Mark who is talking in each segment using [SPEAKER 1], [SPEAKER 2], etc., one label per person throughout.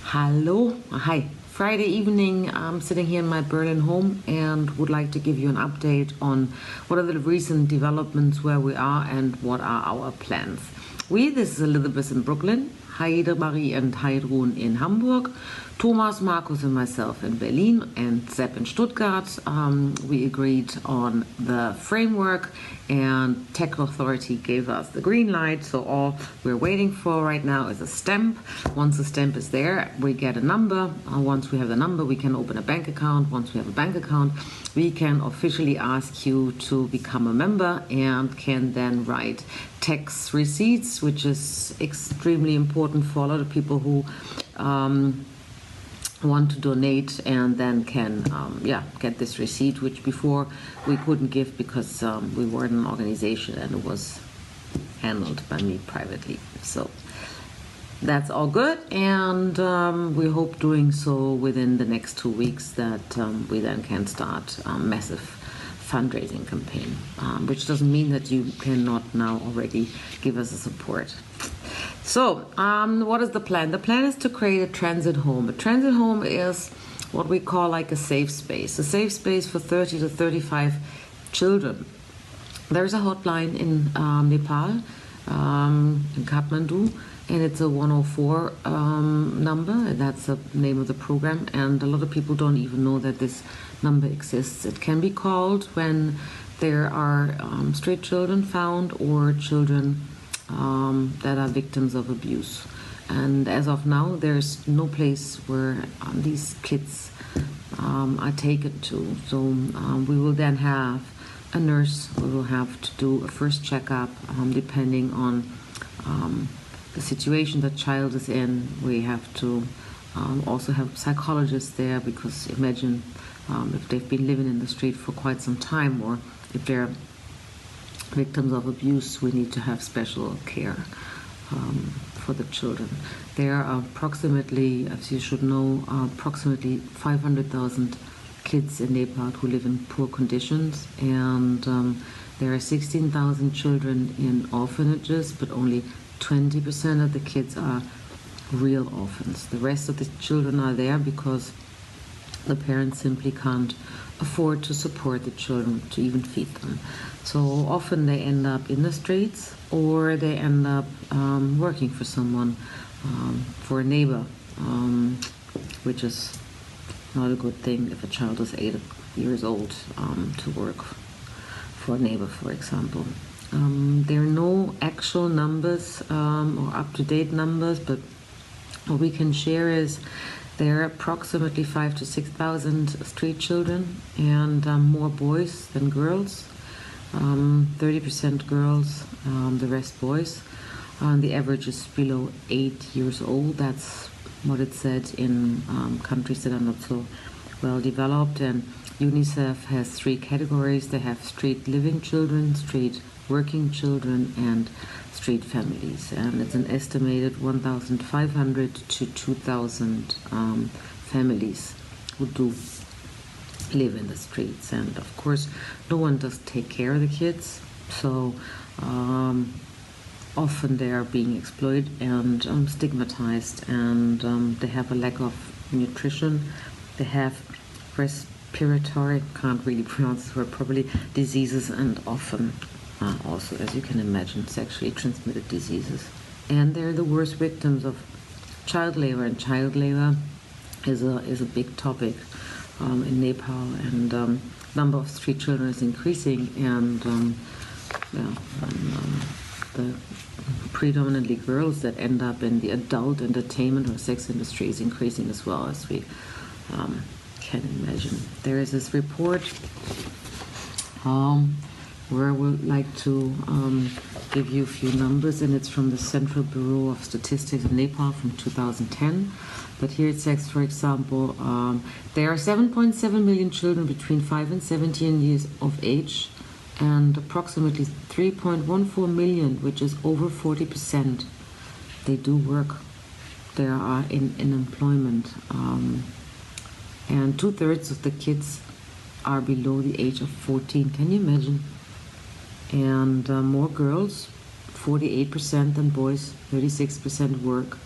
[SPEAKER 1] Hello, hi. Friday evening, I'm sitting here in my Berlin home and would like to give you an update on what are the recent developments, where we are, and what are our plans. This is Elizabeth in Brooklyn, Heide Marie and Heidrun in Hamburg, Thomas, Markus, and myself in Berlin, and Sepp in Stuttgart. We agreed on the framework, and Tech Authority gave us the green light. So all we're waiting for right now is a stamp. Once the stamp is there, we get a number. Once we have the number, we can open a bank account. Once we have a bank account, we can officially ask you to become a member and can then write tax receipts, which is extremely important for a lot of people who want to donate, and then can get this receipt, which before we couldn't give because we weren't an organization and it was handled by me privately. So that's all good, and we hope doing so within the next 2 weeks, that we then can start a massive fundraising campaign, which doesn't mean that you cannot now already give us a support. So, what is the plan? The plan is to create a transit home. A transit home is what we call like a safe space for 30 to 35 children. There's a hotline in Nepal, in Kathmandu, and it's a 104 number. That's the name of the program, and a lot of people don't even know that this number exists. It can be called when there are stray children found, or children that are victims of abuse. And as of now, there's no place where these kids are taken to. So we will then have a nurse. We will have to do a first checkup, depending on the situation the child is in. We have to also have psychologists there, because imagine if they've been living in the street for quite some time, or if they're victims of abuse, we need to have special care for the children. There are approximately, as you should know, approximately 500,000 kids in Nepal who live in poor conditions, and there are 16,000 children in orphanages, but only 20% of the kids are real orphans. The rest of the children are there because the parents simply can't afford to support the children, to even feed them. So often they end up in the streets, or they end up working for someone, for a neighbor, which is not a good thing if a child is 8 years old, to work for a neighbor, for example. There are no actual numbers or up-to-date numbers, but what we can share is there are approximately 5,000 to 6,000 street children, and more boys than girls. 30% girls, the rest boys. The average is below 8 years old. That's what it said in countries that are not so well developed. And UNICEF has 3 categories. They have street living children, street working children, and street families. And it's an estimated 1,500 to 2,000 families who do live in the streets. And of course, no one does take care of the kids, so often they are being exploited and stigmatized, and they have a lack of nutrition. They have respiratory, can't really pronounce this word properly, diseases, and often also, as you can imagine, sexually transmitted diseases. And they're the worst victims of child labor, and child labor is a big topic in Nepal, and number of street children is increasing, and the predominantly girls that end up in the adult entertainment or sex industry is increasing as well, as we can imagine. There is this report where I would like to give you a few numbers, and it's from the Central Bureau of Statistics in Nepal from 2010. But here it says, for example, there are 7.7 million children between 5 and 17 years of age, and approximately 3.14 million, which is over 40%, they do work. They are in employment. And 2/3 of the kids are below the age of 14. Can you imagine? And more girls, 48% than boys, 36% work.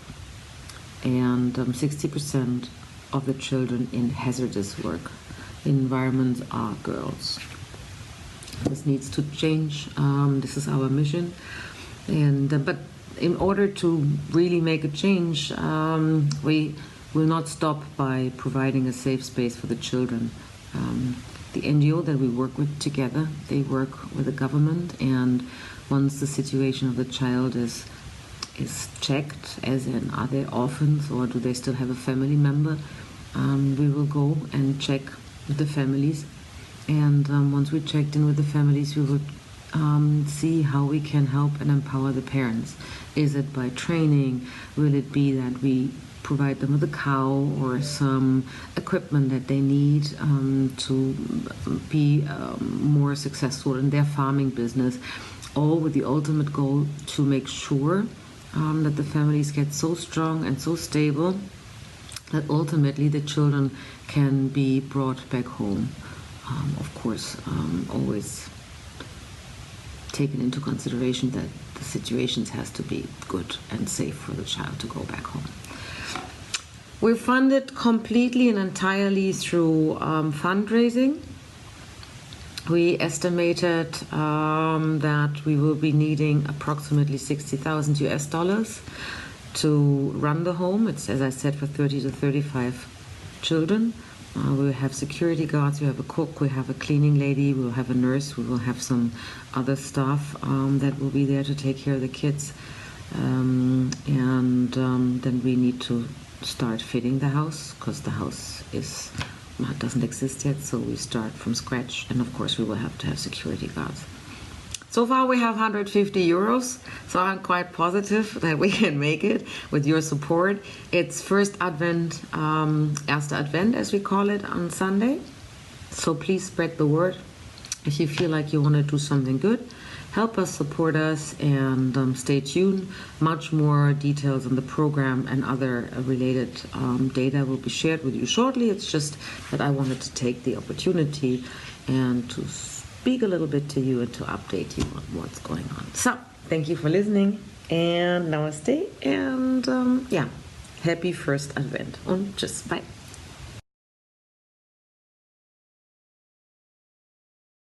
[SPEAKER 1] and 60% of the children in hazardous work environments are girls. This needs to change. This is our mission, and but in order to really make a change, we will not stop by providing a safe space for the children. The NGO that we work with together, they work with the government, and once the situation of the child is checked, as in are they orphans or do they still have a family member, we will go and check with the families, and once we checked in with the families, we will see how we can help and empower the parents. Is it by training? Will it be that we provide them with a cow or some equipment that they need to be more successful in their farming business, all with the ultimate goal to make sure that the families get so strong and so stable that ultimately the children can be brought back home. Of course, always taken into consideration that the situations has to be good and safe for the child to go back home. We're funded completely and entirely through fundraising. We estimated that we will be needing approximately $60,000 to run the home. It's, as I said, for 30 to 35 children. We'll have security guards, we have a cook, we have a cleaning lady, we'll have a nurse, we will have some other staff that will be there to take care of the kids. And then we need to start fitting the house, because the house doesn't exist yet, so we start from scratch, and of course we will have to have security guards. So far we have 150 euros, so I'm quite positive that we can make it with your support. It's first Advent, Erster Advent as we call it, on Sunday, so please spread the word. If you feel like you want to do something good, help us, support us, and stay tuned. Much more details on the program and other related data will be shared with you shortly. It's just that I wanted to take the opportunity and to speak a little bit to you and to update you on what's going on. So, thank you for listening, and namaste, and happy first Advent. Und tschüss, bye.